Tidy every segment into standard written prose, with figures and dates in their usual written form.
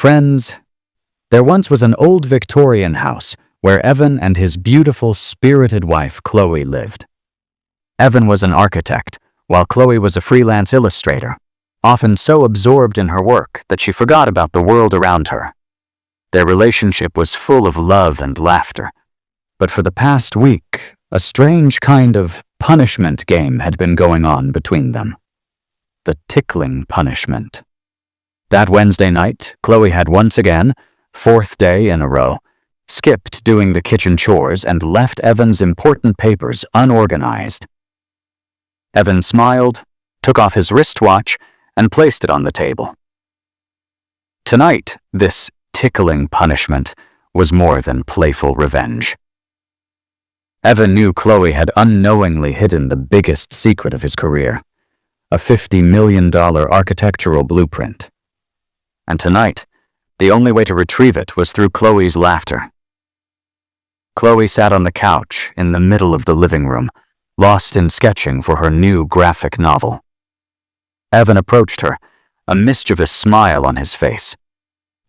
Friends, there once was an old Victorian house where Evan and his beautiful, spirited wife, Chloe, lived. Evan was an architect, while Chloe was a freelance illustrator, often so absorbed in her work that she forgot about the world around her. Their relationship was full of love and laughter, but for the past week, a strange kind of punishment game had been going on between them. The tickling punishment. That Wednesday night, Chloe had once again, fourth day in a row, skipped doing the kitchen chores and left Evan's important papers unorganized. Evan smiled, took off his wristwatch, and placed it on the table. Tonight, this tickling punishment was more than playful revenge. Evan knew Chloe had unknowingly hidden the biggest secret of his career, a $50 million architectural blueprint. And tonight, the only way to retrieve it was through Chloe's laughter. Chloe sat on the couch in the middle of the living room, lost in sketching for her new graphic novel. Evan approached her, a mischievous smile on his face.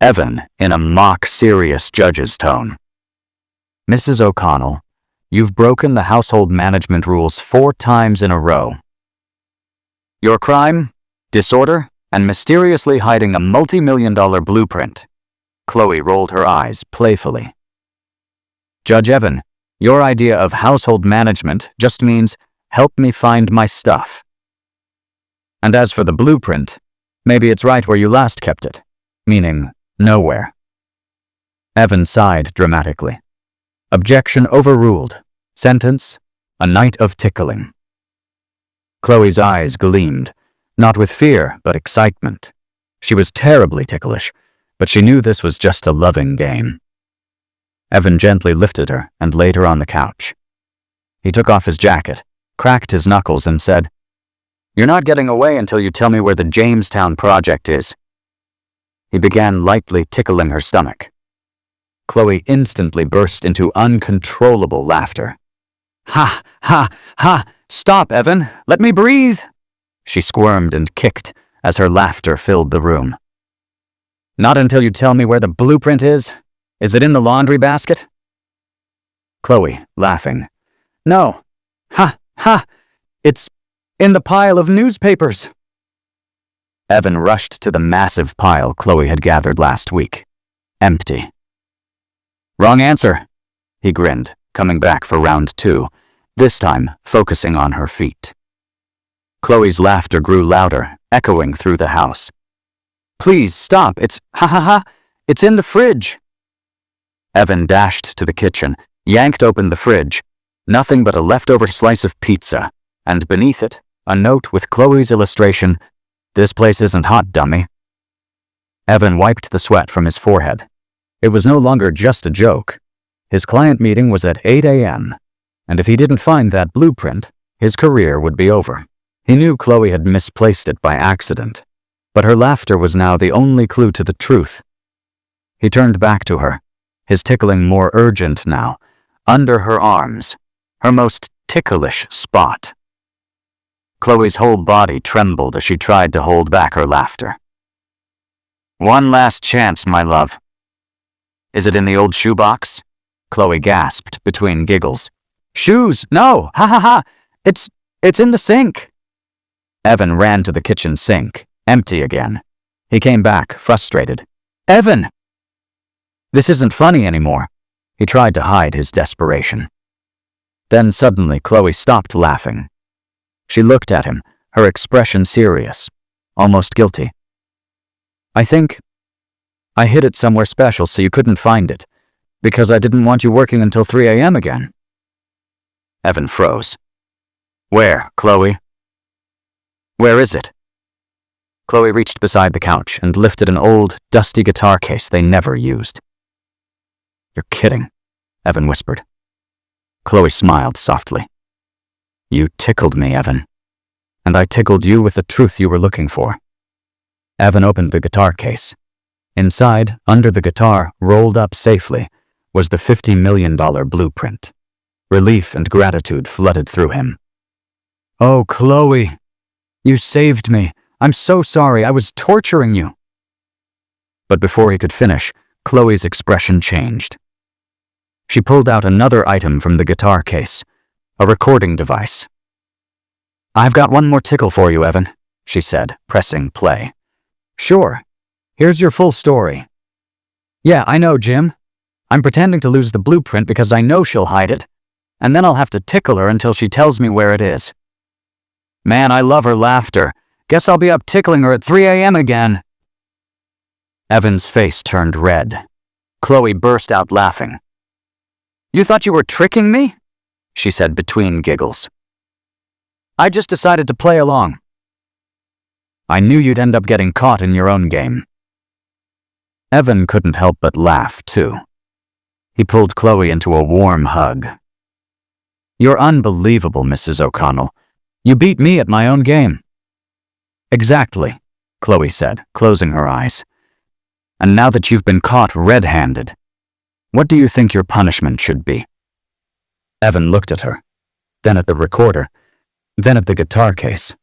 Evan in a mock-serious judge's tone. "Mrs. O'Connell, you've broken the household management rules 4 times in a row. Your crime, disorder, and mysteriously hiding a multi-million-dollar blueprint." Chloe rolled her eyes playfully. "Judge Evan, your idea of household management just means help me find my stuff. And as for the blueprint, maybe it's right where you last kept it, meaning nowhere." Evan sighed dramatically. Objection overruled. Sentence, a night of tickling. Chloe's eyes gleamed, not with fear, but excitement. She was terribly ticklish, but she knew this was just a loving game. Evan gently lifted her and laid her on the couch. He took off his jacket, cracked his knuckles, and said, "You're not getting away until you tell me where the Jamestown project is." He began lightly tickling her stomach. Chloe instantly burst into uncontrollable laughter. "Ha, ha, ha! Stop, Evan! Let me breathe!" She squirmed and kicked as her laughter filled the room. "Not until you tell me where the blueprint is. Is it in the laundry basket?" Chloe, laughing. "No. Ha, ha! It's in the pile of newspapers." Evan rushed to the massive pile Chloe had gathered last week. Empty. "Wrong answer," he grinned, coming back for round 2, this time focusing on her feet. Chloe's laughter grew louder, echoing through the house. "Please stop, it's ha ha ha, it's in the fridge." Evan dashed to the kitchen, yanked open the fridge, nothing but a leftover slice of pizza, and beneath it, a note with Chloe's illustration, "This place isn't hot, dummy." Evan wiped the sweat from his forehead. It was no longer just a joke. His client meeting was at 8 a.m., and if he didn't find that blueprint, his career would be over. He knew Chloe had misplaced it by accident, but her laughter was now the only clue to the truth. He turned back to her, his tickling more urgent now, under her arms, her most ticklish spot. Chloe's whole body trembled as she tried to hold back her laughter. "One last chance, my love." "Is it in the old shoebox?" Chloe gasped between giggles. "Shoes? No! Ha ha ha! It's in the sink!" Evan ran to the kitchen sink, empty again. He came back, frustrated. "Evan!" "This isn't funny anymore." He tried to hide his desperation. Then suddenly Chloe stopped laughing. She looked at him, her expression serious, almost guilty. "I think I hid it somewhere special so you couldn't find it, because I didn't want you working until 3 a.m. again." Evan froze. "Where, Chloe? Where is it?" Chloe reached beside the couch and lifted an old, dusty guitar case they never used. "You're kidding," Evan whispered. Chloe smiled softly. "You tickled me, Evan, and I tickled you with the truth you were looking for." Evan opened the guitar case. Inside, under the guitar, rolled up safely, was the $50 million blueprint. Relief and gratitude flooded through him. "Oh, Chloe, you saved me. I'm so sorry. I was torturing you." But before he could finish, Chloe's expression changed. She pulled out another item from the guitar case, a recording device. "I've got one more tickle for you, Evan," she said, pressing play. "Sure. Here's your full story." "Yeah, I know, Jim. I'm pretending to lose the blueprint because I know she'll hide it, and then I'll have to tickle her until she tells me where it is. Man, I love her laughter. Guess I'll be up tickling her at 3 a.m. again." Evan's face turned red. Chloe burst out laughing. "You thought you were tricking me?" she said between giggles. "I just decided to play along." "I knew you'd end up getting caught in your own game." Evan couldn't help but laugh, too. He pulled Chloe into a warm hug. "You're unbelievable, Mrs. O'Connell. You beat me at my own game." "Exactly," Chloe said, closing her eyes. "And now that you've been caught red-handed, what do you think your punishment should be?" Evan looked at her, then at the recorder, then at the guitar case.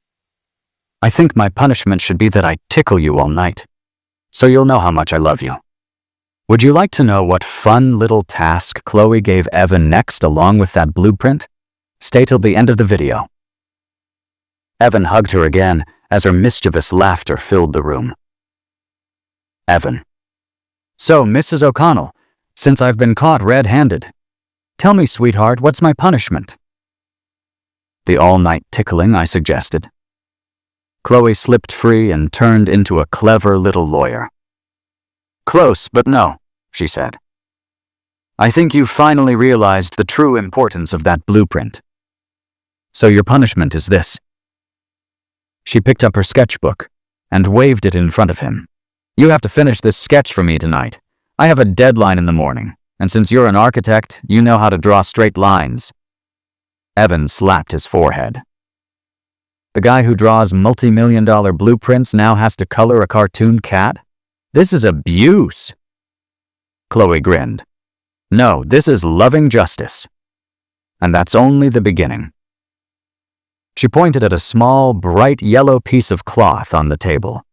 "I think my punishment should be that I tickle you all night, so you'll know how much I love you." Would you like to know what fun little task Chloe gave Evan next along with that blueprint? Stay till the end of the video. Evan hugged her again as her mischievous laughter filled the room. Evan: "So, Mrs. O'Connell, since I've been caught red-handed, tell me, sweetheart, what's my punishment?" "The all-night tickling I suggested." Chloe slipped free and turned into a clever little lawyer. "Close, but no," she said. "I think you finally realized the true importance of that blueprint. So your punishment is this." She picked up her sketchbook and waved it in front of him. "You have to finish this sketch for me tonight. I have a deadline in the morning, and since you're an architect, you know how to draw straight lines." Evan slapped his forehead. The guy who draws multi-million-dollar blueprints now has to color a cartoon cat? This is abuse. Chloe grinned. "No, this is loving justice. And that's only the beginning." She pointed at a small, bright yellow piece of cloth on the table.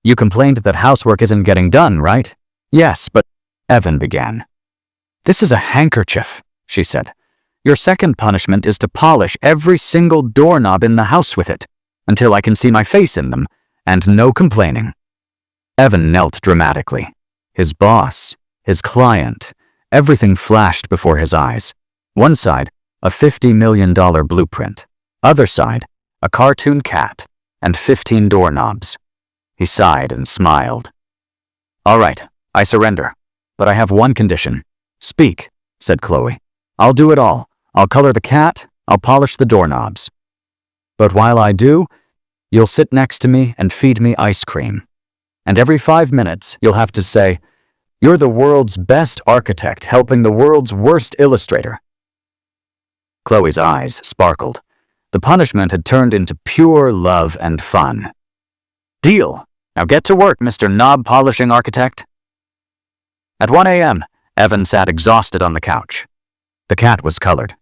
"You complained that housework isn't getting done, right?" "Yes, but—" Evan began. "This is a handkerchief," she said. "Your second punishment is to polish every single doorknob in the house with it, until I can see my face in them, and no complaining." Evan knelt dramatically. His boss, his client, everything flashed before his eyes. One side, a $50 million blueprint. Other side, a cartoon cat and 15 doorknobs. He sighed and smiled. "All right, I surrender, but I have one condition." "Speak," said Chloe. "I'll do it all. I'll color the cat, I'll polish the doorknobs. But while I do, you'll sit next to me and feed me ice cream. And every 5 minutes, you'll have to say, 'You're the world's best architect helping the world's worst illustrator.'" Chloe's eyes sparkled. The punishment had turned into pure love and fun. "Deal. Now get to work, Mr. Knob-polishing architect." At 1 a.m., Evan sat exhausted on the couch. The cat was colored.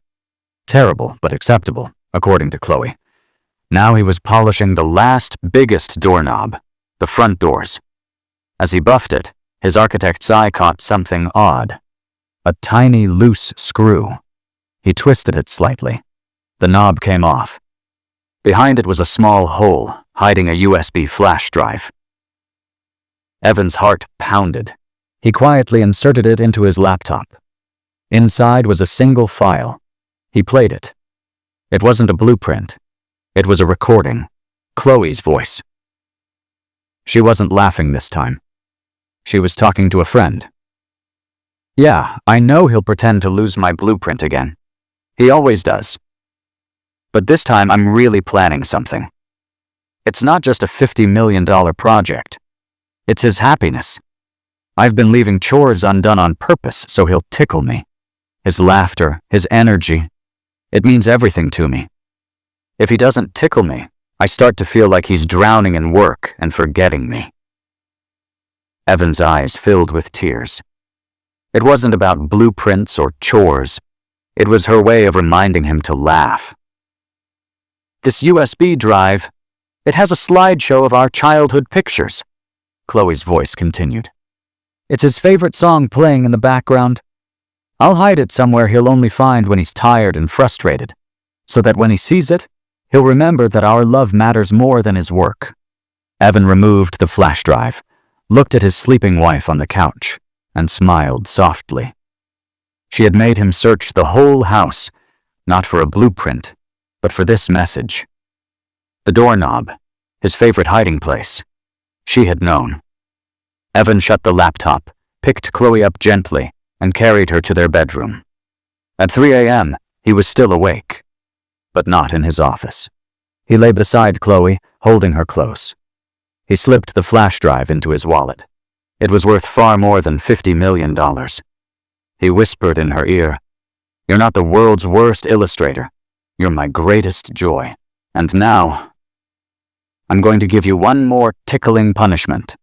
Terrible, but acceptable, according to Chloe. Now he was polishing the last, biggest doorknob, the front doors. As he buffed it, his architect's eye caught something odd. A tiny, loose screw. He twisted it slightly. The knob came off. Behind it was a small hole, hiding a USB flash drive. Evan's heart pounded. He quietly inserted it into his laptop. Inside was a single file. He played it. It wasn't a blueprint. It was a recording. Chloe's voice. She wasn't laughing this time. She was talking to a friend. "Yeah, I know he'll pretend to lose my blueprint again. He always does. But this time I'm really planning something. It's not just a $50 million project. It's his happiness. I've been leaving chores undone on purpose so he'll tickle me. His laughter, his energy. It means everything to me. If he doesn't tickle me, I start to feel like he's drowning in work and forgetting me." Evan's eyes filled with tears. It wasn't about blueprints or chores. It was her way of reminding him to laugh. "This USB drive, it has a slideshow of our childhood pictures." Chloe's voice continued. It's his favorite song playing in the background. I'll hide it somewhere he'll only find when he's tired and frustrated, so that when he sees it, he'll remember that our love matters more than his work. Evan removed the flash drive, looked at his sleeping wife on the couch, and smiled softly. She had made him search the whole house, not for a blueprint, but for this message. The doorknob, his favorite hiding place. She had known. Evan shut the laptop, picked Chloe up gently, and carried her to their bedroom. At 3 a.m., he was still awake, but not in his office. He lay beside Chloe, holding her close. He slipped the flash drive into his wallet. It was worth far more than $50 million. He whispered in her ear, "You're not the world's worst illustrator. You're my greatest joy. And now, I'm going to give you one more tickling punishment."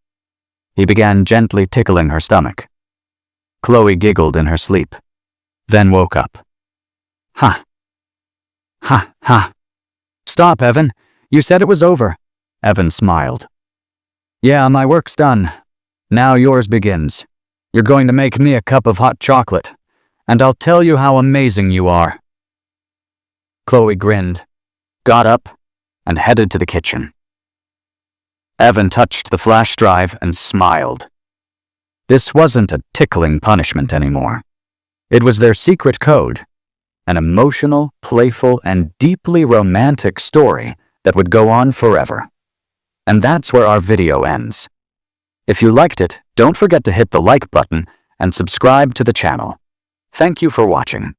He began gently tickling her stomach. Chloe giggled in her sleep, then woke up. Ha. Ha, ha. Stop, Evan. You said it was over. Evan smiled. Yeah, my work's done. Now yours begins. You're going to make me a cup of hot chocolate, and I'll tell you how amazing you are. Chloe grinned, got up, and headed to the kitchen. Evan touched the flash drive and smiled. This wasn't a tickling punishment anymore. It was their secret code, an emotional, playful, and deeply romantic story that would go on forever. And that's where our video ends. If you liked it, don't forget to hit the like button and subscribe to the channel. Thank you for watching.